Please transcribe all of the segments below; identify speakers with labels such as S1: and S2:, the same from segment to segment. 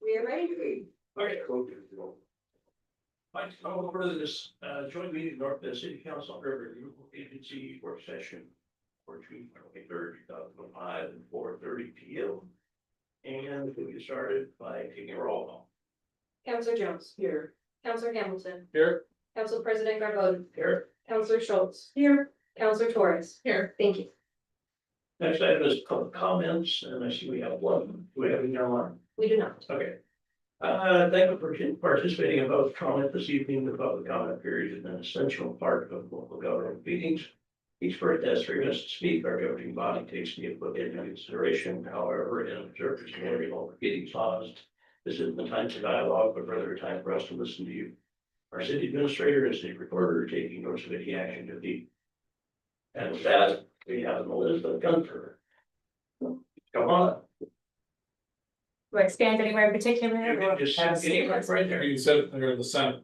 S1: We are ready.
S2: Okay, cool. I'd like to call over this joint meeting of North Bend City Council and River Agency work session for June 23rd, 2005 and 4:30 p.m. And we get started by taking a roll call.
S1: Councilor Jones. Here. Councilor Hamilton.
S2: Here.
S1: Council President Garveau.
S2: Here.
S1: Councilor Schultz. Here. Councilor Torres. Here. Thank you.
S2: Next item is public comments, and I see we have one. Do we have any online?
S1: We do not.
S2: Okay. Thank you for participating in both comment this evening. The public comment period is an essential part of local government meetings. Each person has 3 minutes to speak. Our governing body takes the input into consideration. However, in observance of the local meetings laws, this isn't the time to dialogue, but rather a time for us to listen to you. Our city administrator and city recorder are taking notes of any action to be. And with that, we have Elizabeth Gunter. Come on.
S1: Do I expand anywhere in particular?
S2: You can just sit right there.
S3: You said there in the Senate.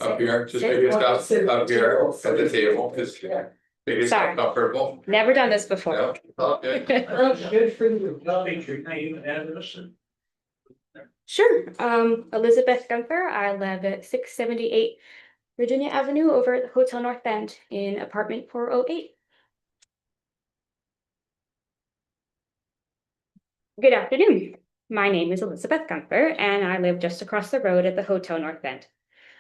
S4: Up here, just maybe stop up here at the table, because maybe it's not comfortable.
S1: Never done this before.
S4: No, okay.
S2: Good for you. State your name and address and.
S1: Sure. Elizabeth Gunther. I live at 678 Virginia Avenue over at the Hotel North Bend in apartment 408. Good afternoon. My name is Elizabeth Gunther, and I live just across the road at the Hotel North Bend.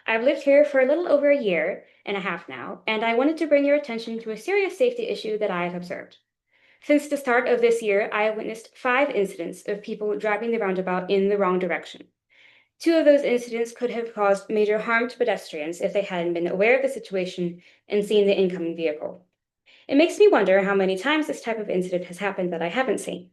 S1: I've lived here for a little over a year and a half now, and I wanted to bring your attention to a serious safety issue that I have observed. Since the start of this year, I have witnessed 5 incidents of people driving the roundabout in the wrong direction. 2 of those incidents could have caused major harm to pedestrians if they hadn't been aware of the situation and seen the incoming vehicle. It makes me wonder how many times this type of incident has happened that I haven't seen.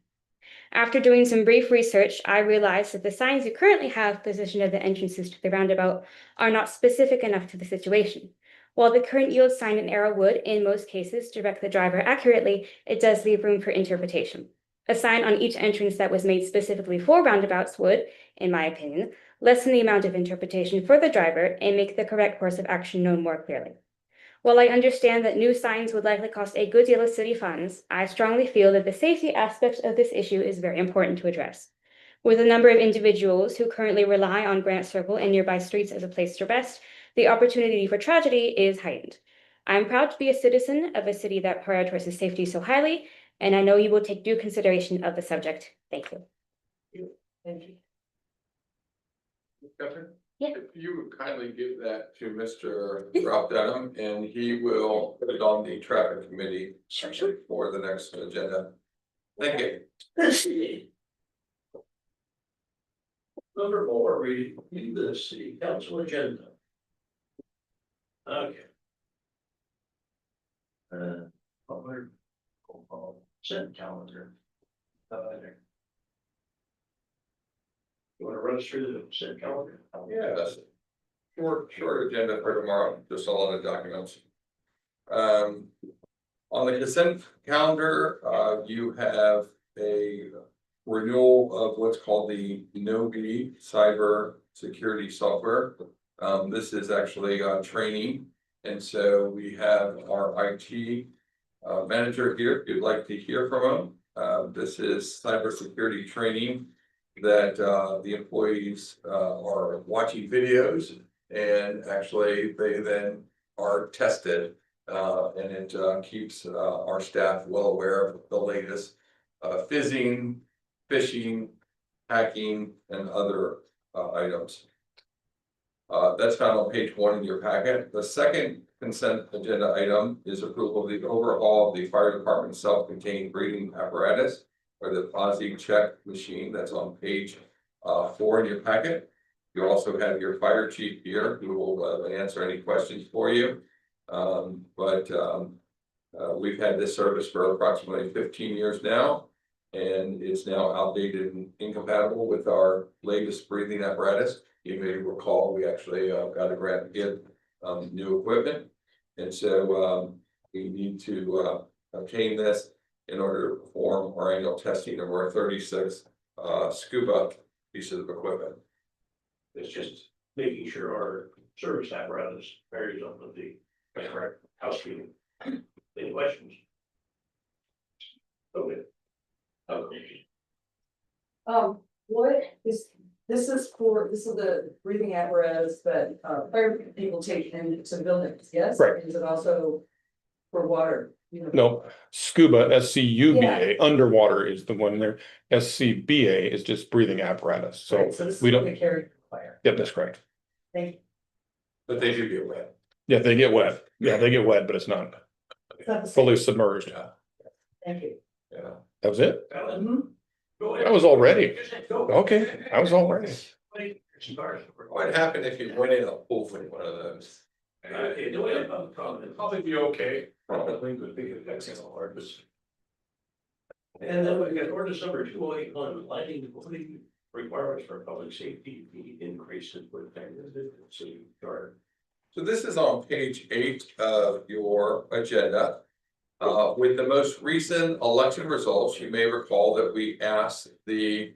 S1: After doing some brief research, I realized that the signs you currently have positioned at the entrances to the roundabout are not specific enough to the situation. While the current yield sign and arrow would, in most cases, direct the driver accurately, it does leave room for interpretation. A sign on each entrance that was made specifically for roundabouts would, in my opinion, lessen the amount of interpretation for the driver and make the correct course of action known more clearly. While I understand that new signs would likely cost a good deal of city funds, I strongly feel that the safety aspect of this issue is very important to address. With a number of individuals who currently rely on Grant Circle and nearby streets as a place to rest, the opportunity for tragedy is heightened. I'm proud to be a citizen of a city that prioritizes safety so highly, and I know you will take due consideration of the subject. Thank you.
S2: Thank you.
S4: Catherine?
S1: Yeah.
S4: If you would kindly give that to Mr. Ralph Denham, and he will put it on the traffic committee for the next agenda. Thank you.
S2: Let's see. Number 4, reading the city council agenda. Okay. Send calendar. There. You want to run us through the send calendar?
S4: Yes. Short agenda for tomorrow, just a lot of documents. On the consent calendar, you have a renewal of what's called the NOBI cyber security software. This is actually training, and so we have our IT manager here. If you'd like to hear from him, this is cybersecurity training that the employees are watching videos, and actually they then are tested, and it keeps our staff well aware of the latest phishing, hacking, and other items. That's found on page 1 in your packet. The second consent agenda item is approval of the overhaul of the fire department self-contained breathing apparatus, or the Posi check machine. That's on page 4 in your packet. You also have your fire chief here who will answer any questions for you. We've had this service for approximately 15 years now, and it's now outdated and incompatible with our latest breathing apparatus. You may recall we actually got a grant to get new equipment, and so we need to obtain this in order to perform our annual testing of our 36 scuba pieces of equipment.
S2: It's just making sure our service apparatus varies up with the correct housekeeping. Any questions? Okay.
S1: What is
S3: this is the breathing apparatus that fire people take into buildings, yes?
S5: Right.
S3: Is it also for water? You know?
S5: No, scuba, SCUBA,
S3: Yeah.
S5: underwater is the one there. SCBA is just breathing apparatus. So
S3: Right, this is
S5: we
S3: what
S5: don't,
S3: they carry for fire.
S5: yep, that's correct.
S3: Thank you.
S4: But they do get wet.
S5: Yeah, they get wet. Yeah, they get wet, but it's not
S3: It's not the same.
S5: fully submerged.
S4: Yeah,
S3: Thank you.
S4: yeah.
S5: That was it?
S2: Alan,
S3: Mhm.
S2: go ahead.
S5: I was all ready.
S2: Go.
S5: Okay, I was all ready.
S4: What happened if you went in a pool with one of those?
S2: Okay, do we have a comment?
S4: Probably be okay.
S2: Probably would be a excellent artist. And then we got ordinance number 2081, lighting requirements for public safety be increased with the city charter.
S4: So this is on page 8 of your agenda. With the most recent election results, you may recall that we asked the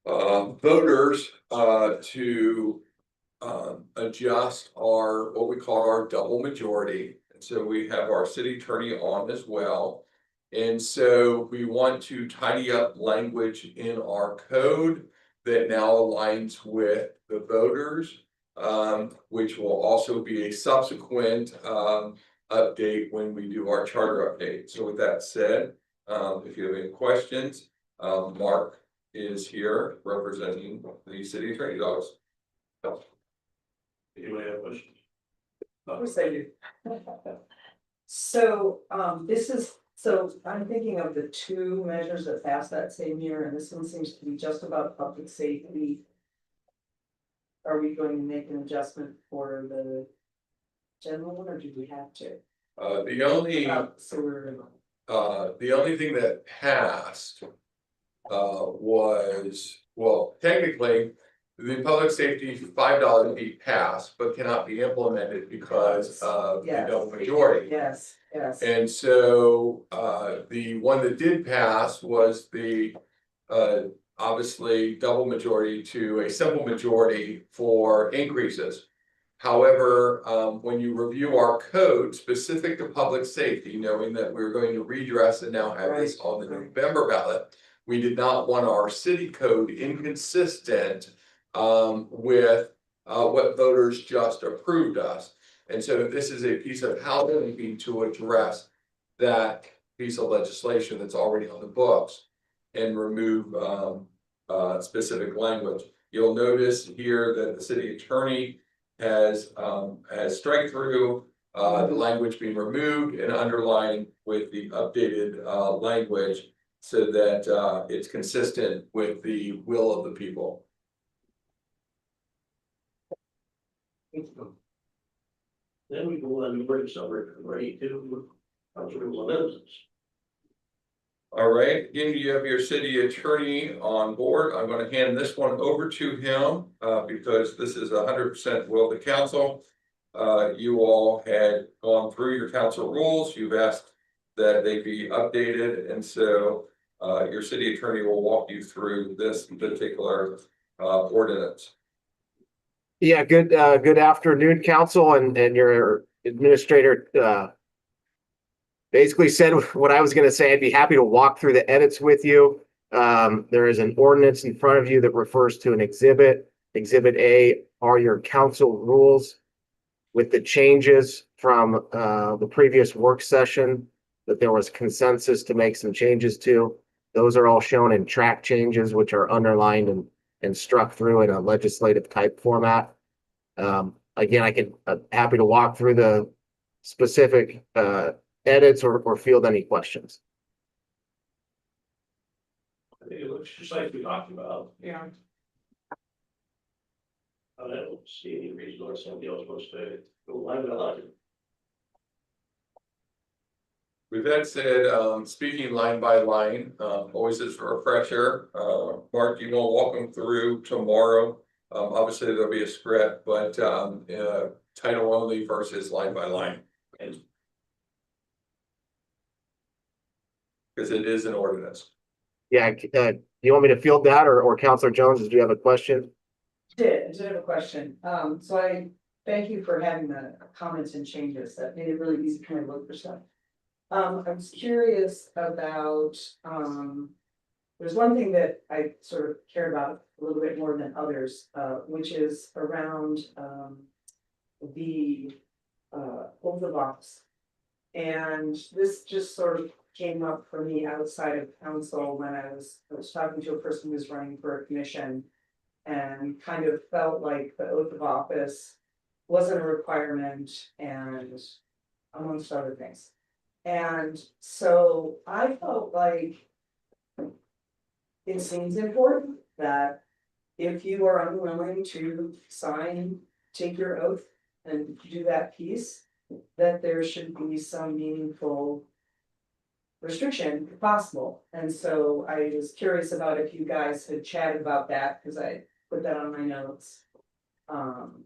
S4: voters to adjust our, what we call our double majority. And so we have our city attorney on as well. And so we want to tidy up language in our code that now aligns with the voters, which will also be a subsequent update when we do our charter update. So with that said, if you have any questions, Mark is here representing the city attorney's office.
S2: Anybody have questions?
S3: Of course I do. So, so I'm thinking of the two measures that passed that same year, and this one seems to be just about public safety. Are we going to make an adjustment for the general one, or do we have to?
S4: The only thing that passed was, well, technically, the public safety $5 fee passed, but cannot be implemented because of the
S3: Yes.
S4: double majority.
S3: Yes, yes.
S4: And so the one that did pass was the obviously double majority to a simple majority for increases. However, when you review our code specific to public safety, knowing that we're going to redress and now have this on the November ballot, we did not want our city code inconsistent with what voters just approved us. And so this is a piece of housekeeping to address that piece of legislation that's already on the books and remove specific language. You'll notice here that the city attorney has strike through the language being removed and underlined with the updated language so that it's consistent with the will of the people.
S2: Then we go on to ordinance number 82, council rules and amendments.
S4: All right, again, you have your city attorney on board. I'm going to hand this one over to him because this is 100% will of the council. You all had gone through your council rules. You've asked that they be updated, and so your city attorney will walk you through this particular ordinance.
S6: Yeah, good afternoon, council, and your administrator basically said what I was going to say. I'd be happy to walk through the edits with you. There is an ordinance in front of you that refers to an exhibit. Exhibit A are your council rules with the changes from the previous work session that there was consensus to make some changes to. Those are all shown in track changes, which are underlined and struck through in a legislative type format. Again, I'm happy to walk through the specific edits or field any questions.
S2: I think it looks just like we talked about.
S3: Yeah.
S2: I don't see any reason why somebody else wants to go line by line.
S4: With that said, speaking line by line, always as a refresher, Mark, you will walk them through tomorrow. Obviously there'll be a script, but title only versus line by line. Because it is an ordinance.
S6: Yeah, do you want me to field that or Counselor Jones, do you have a question?
S3: I did have a question. So I thank you for having the comments and changes. That made it really easy for me to look for stuff. I was curious about there's one thing that I sort of care about a little bit more than others, which is around, the, oath of office. And this just sort of came up for me outside of council when I was talking to a person who was running for a commission. And kind of felt like the oath of office wasn't a requirement and amongst other things. And so I felt like it seems important that if you are unwilling to sign, take your oath and do that piece, that there should be some meaningful restriction if possible. And so I was curious about if you guys had chatted about that, because I put that on my notes. And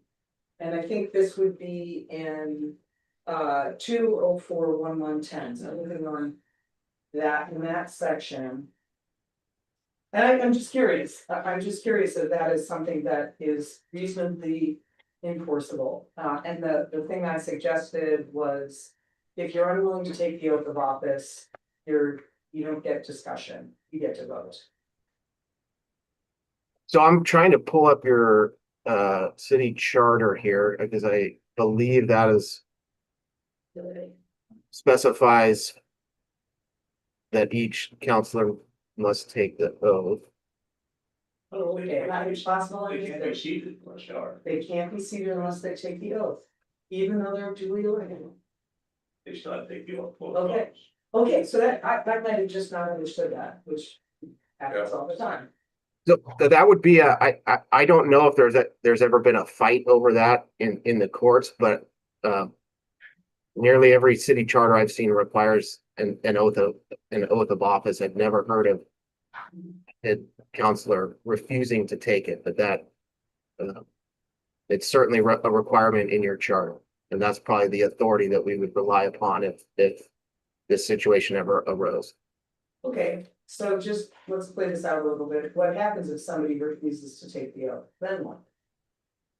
S3: I think this would be in 2041110, so moving on that in that section. And I'm just curious, I'm just curious if that is something that is reasonably enforceable. And the thing I suggested was, if you're unwilling to take the oath of office, you don't get discussion, you get to vote.
S6: So I'm trying to pull up your city charter here because I believe that is specifies that each counselor must take the oath.
S3: Oh, okay, not responsible,
S2: They can't be seated unless they are.
S3: they can't be seated unless they take the oath, even though they're duly elected.
S2: They still have to take the oath.
S3: Okay. Okay, so that I might have just not understood that, which happens all the time.
S6: So that would be I don't know if there's ever been a fight over that in the courts, but nearly every city charter I've seen requires an oath of office. I've never heard of a counselor refusing to take it, but that it's certainly a requirement in your charter, and that's probably the authority that we would rely upon if this situation ever arose.
S3: Okay, so just let's play this out a little bit. What happens if somebody refuses to take the oath? Then what?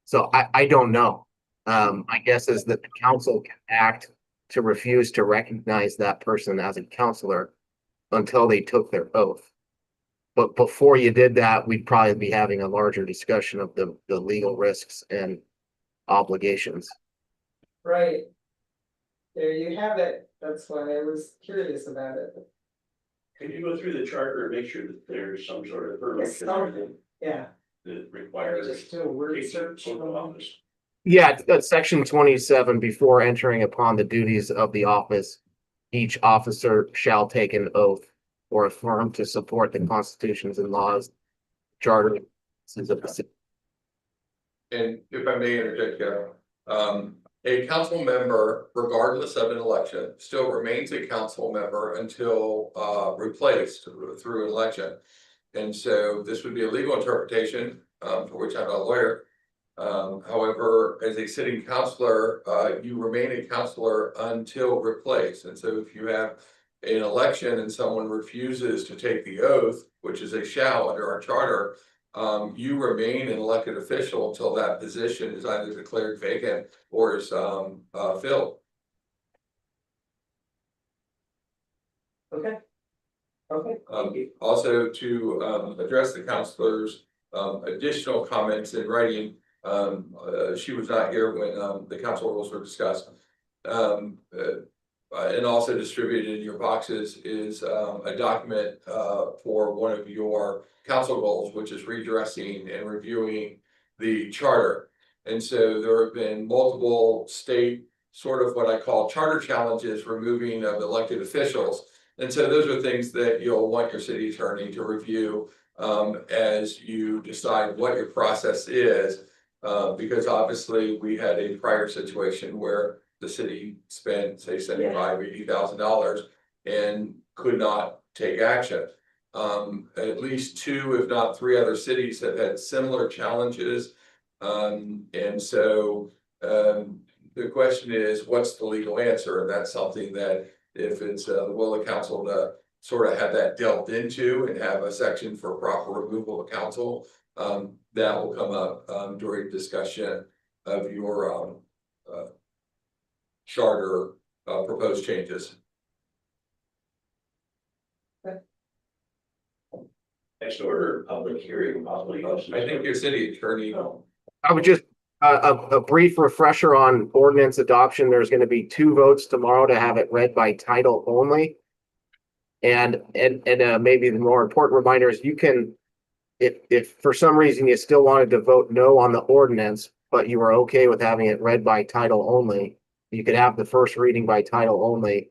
S6: So I don't know. My guess is that the council can act to refuse to recognize that person as a counselor until they took their oath. But before you did that, we'd probably be having a larger discussion of the legal risks and obligations.
S3: Right. There you have it. That's why I was curious about it.
S2: Can you go through the charter and make sure that there's some sort of
S3: Yes,
S2: verbiage
S3: Yeah.
S2: that requires.
S3: Just do a word
S2: takes
S3: search.
S2: oath of office?
S6: Yeah, that's section 27. Before entering upon the duties of the office, each officer shall take an oath or affirm to support the constitutions and laws, charter.
S4: And if I may interject here, a council member, regardless of an election, still remains a council member until replaced through an election. And so this would be a legal interpretation, for which I'm not a lawyer. However, as a sitting councilor, you remain a councilor until replaced. And so if you have an election and someone refuses to take the oath, which is a shall under our charter, you remain an elected official until that position is either declared vacant or is filled.
S3: Okay. Okay. Thank you.
S4: Also to address the counselor's additional comments in writing, she was not here when the council rules were discussed. And also distributed in your boxes is a document for one of your council goals, which is redressing and reviewing the charter. And so there have been multiple state sort of what I call charter challenges, removing of elected officials. And so those are things that you'll want your city attorney to review as you decide what your process is. Because obviously we had a prior situation where the city spent, say, $75,000-$80,000 and could not take action. At least 2, if not 3 other cities have had similar challenges. And so the question is, what's the legal answer? And that's something that if it's the will of council to sort of have that delved into and have a section for proper removal of council, that will come up during discussion of your charter proposed changes.
S2: Next order, public hearing, possibly.
S4: I think your city attorney.
S6: I would just, a brief refresher on ordinance adoption. There's gonna be 2 votes tomorrow to have it read by title only. And maybe the more important reminder is you can, if for some reason you still wanted to vote no on the ordinance, but you were okay with having it read by title only, you could have the first reading by title only.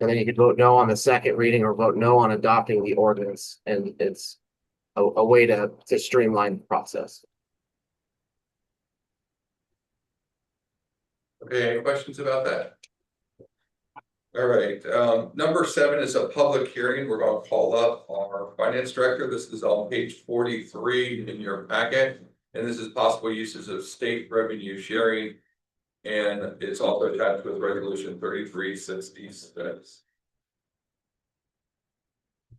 S6: And then you could vote no on the second reading or vote no on adopting the ordinance. And it's a way to streamline the process.
S4: Okay, any questions about that? All right, number 7 is a public hearing. We're going to call up our finance director. This is on page 43 in your packet. And this is possible uses of state revenue sharing. And it's also attached with resolution 3366.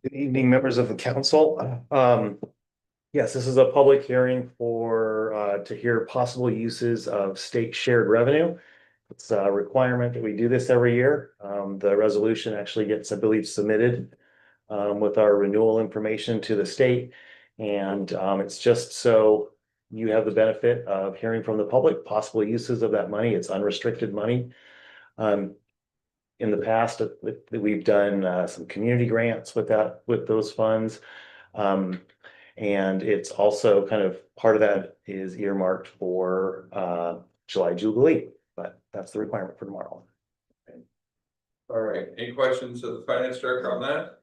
S7: Good evening, members of the council. Yes, this is a public hearing for to hear possible uses of state shared revenue. It's a requirement that we do this every year. The resolution actually gets, I believe, submitted with our renewal information to the state. And it's just so you have the benefit of hearing from the public possible uses of that money. It's unrestricted money. In the past, we've done some community grants with those funds. And it's also kind of part of that is earmarked for July Jubilee, but that's the requirement for tomorrow.
S4: All right, any questions of the finance director on that?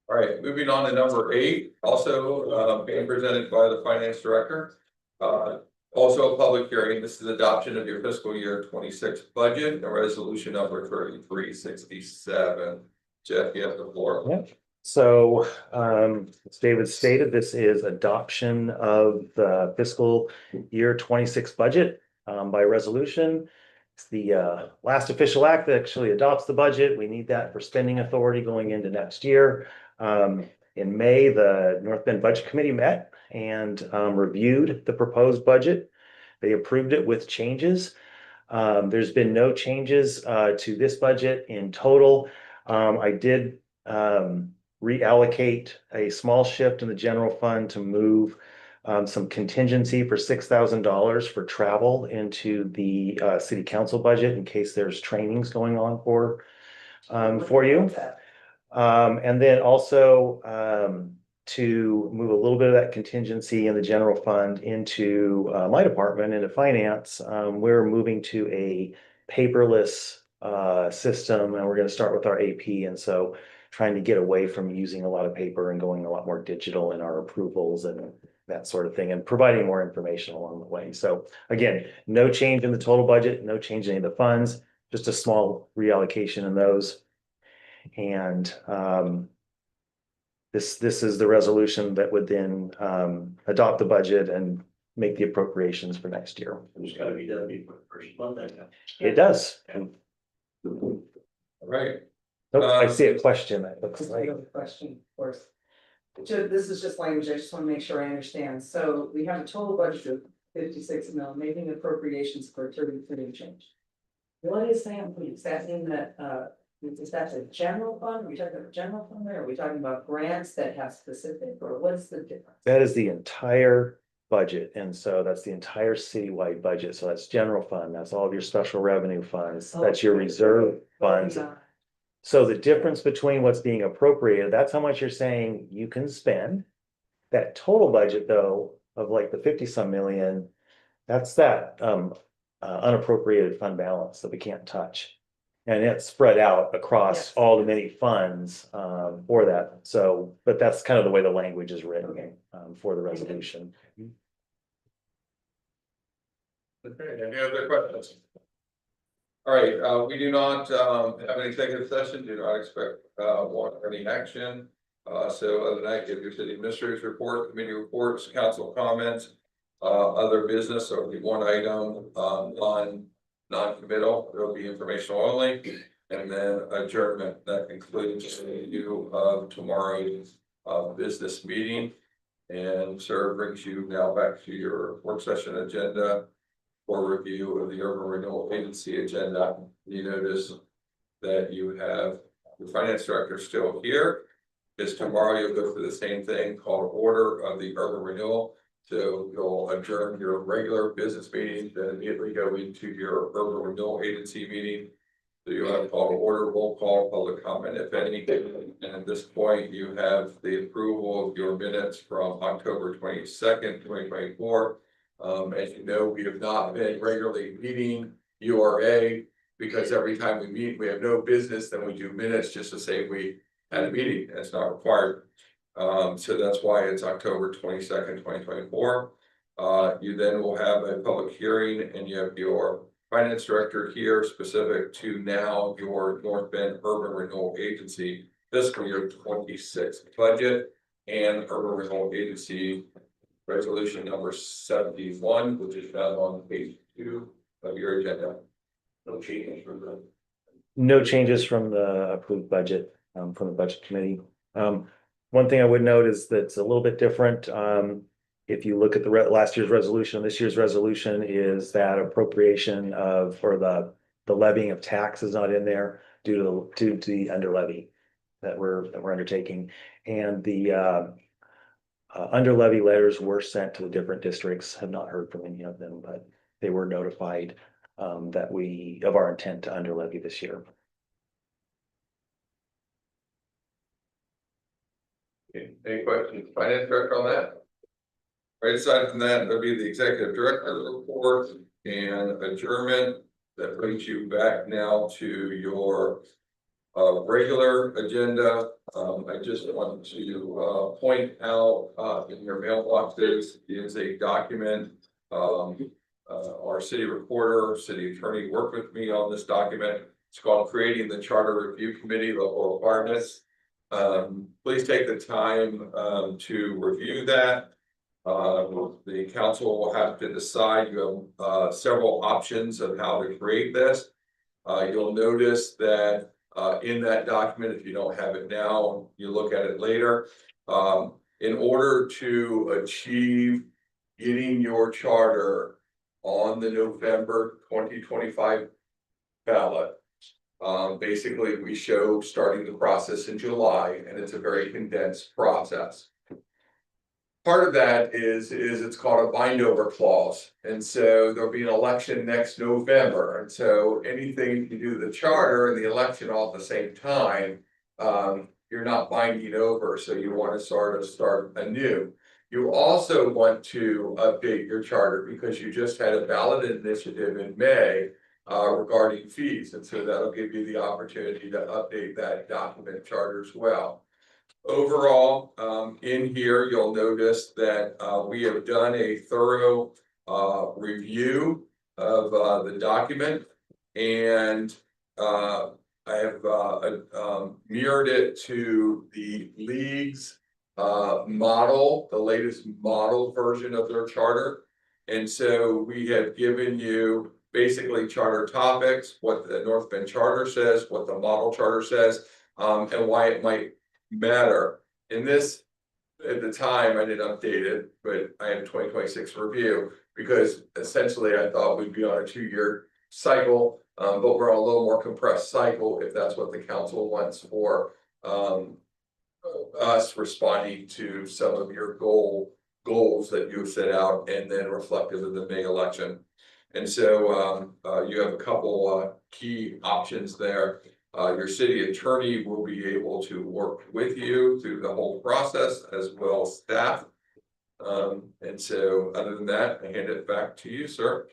S4: All right, moving on to number 8, also being presented by the finance director. Also a public hearing. This is adoption of your fiscal year 26 budget, a resolution number 3367. Jeff, you have the floor.
S7: Yep. So, as David stated, this is adoption of the fiscal year 26 budget by resolution. It's the last official act that actually adopts the budget. We need that for spending authority going into next year. In May, the North Bend Budget Committee met and reviewed the proposed budget. They approved it with changes. There's been no changes to this budget in total. I did reallocate a small shift in the general fund to move some contingency for $6,000 for travel into the city council budget in case there's trainings going on for you. And then also to move a little bit of that contingency in the general fund into my department, into finance. We're moving to a paperless system, and we're going to start with our AP. And so trying to get away from using a lot of paper and going a lot more digital in our approvals and that sort of thing, and providing more information along the way. So again, no change in the total budget, no change in any of the funds, just a small reallocation in those. And this is the resolution that would then adopt the budget and make the appropriations for next year.
S2: It's gotta be done before the first month.
S7: It does.
S4: All right.
S7: Oh, I see a question. It looks
S3: I
S7: like.
S3: have a question, of course. This is just language, I just want to make sure I understand. So we have a total budget of 56 mil, making appropriations for 33 change. What is that mean? Does that mean that, is that the general fund? Are we talking about general fund there? Are we talking about grants that have specific, or what's the difference?
S7: That is the entire budget. And so that's the entire citywide budget. So that's general fund, that's all of your special revenue funds, that's your reserve funds. So the difference between what's being appropriated, that's how much you're saying you can spend. That total budget though, of like the 50 some million, that's that unappropriated fund balance that we can't touch. And it's spread out across
S3: Yes.
S7: all the many funds for that. So, but that's kind of the way the language is written for the resolution.
S4: Okay, any other questions? All right, we do not have an executive session, do not expect want any action. So other than that, give your city administrators report, committee reports, council comments, other business, there will be one item on non-committal, there will be informational only, and then adjournment. That concludes the review of tomorrow's business meeting. And sir, brings you now back to your work session agenda for review of the Urban Renewal Agency agenda. You notice that you have the finance director still here, is tomorrow you'll go through the same thing called order of the urban renewal. So you'll adjourn your regular business meeting, then immediately go into your urban renewal agency meeting. So you have call to order, roll call, public comment, if any. And at this point, you have the approval of your minutes from October 22nd, 2024. As you know, we have not been regularly meeting URA because every time we meet, we have no business, then we do minutes just to say we had a meeting. That's not required. So that's why it's October 22nd, 2024. You then will have a public hearing and you have your finance director here specific to now your North Bend Urban Renewal Agency fiscal year 26 budget and Urban Renewal Agency resolution number 71, which is found on page 2 of your agenda. No changes from the.
S7: No changes from the approved budget, from the budget committee. One thing I would note is that it's a little bit different. If you look at the last year's resolution, this year's resolution is that appropriation of, or the levying of tax is not in there due to the under levy that we're undertaking. And the under levy letters were sent to the different districts. Have not heard from any of them, but they were notified that of our intent to under levy this year.
S4: Any questions, finance director, on that? Right, aside from that, there'll be the executive director report and adjournment. That brings you back now to your regular agenda. I just want to point out in your mailboxes is a document. Our city reporter, city attorney worked with me on this document. It's called Creating the Charter Review Committee Local Requirements. Please take the time to review that. The council will have to decide. You have several options of how to create this. You'll notice that in that document, if you don't have it now, you look at it later. In order to achieve getting your charter on the November 2025 ballot, basically we show starting the process in July, and it's a very condensed process. Part of that is it's called a bind over clause. And so there'll be an election next November. And so anything you do the charter and the election all at the same time, you're not binding over. So you want to start anew. You also want to update your charter because you just had a ballot initiative in May regarding fees. And so that'll give you the opportunity to update that document charter as well. Overall, in here, you'll notice that we have done a thorough review of the document, and I have mirrored it to the league's model, the latest model version of their charter. And so we have given you basically charter topics, what the North Bend Charter says, what the model charter says, and why it might matter. In this, at the time, I didn't update it, but I had a 2026 review because essentially I thought we'd be on a 2-year cycle, but we're on a little more compressed cycle if that's what the council wants for us responding to some of your goals that you set out and then reflective of the May election. And so you have a couple key options there. Your city attorney will be able to work with you through the whole process as well as staff. And so other than that, I hand it back to you, sir.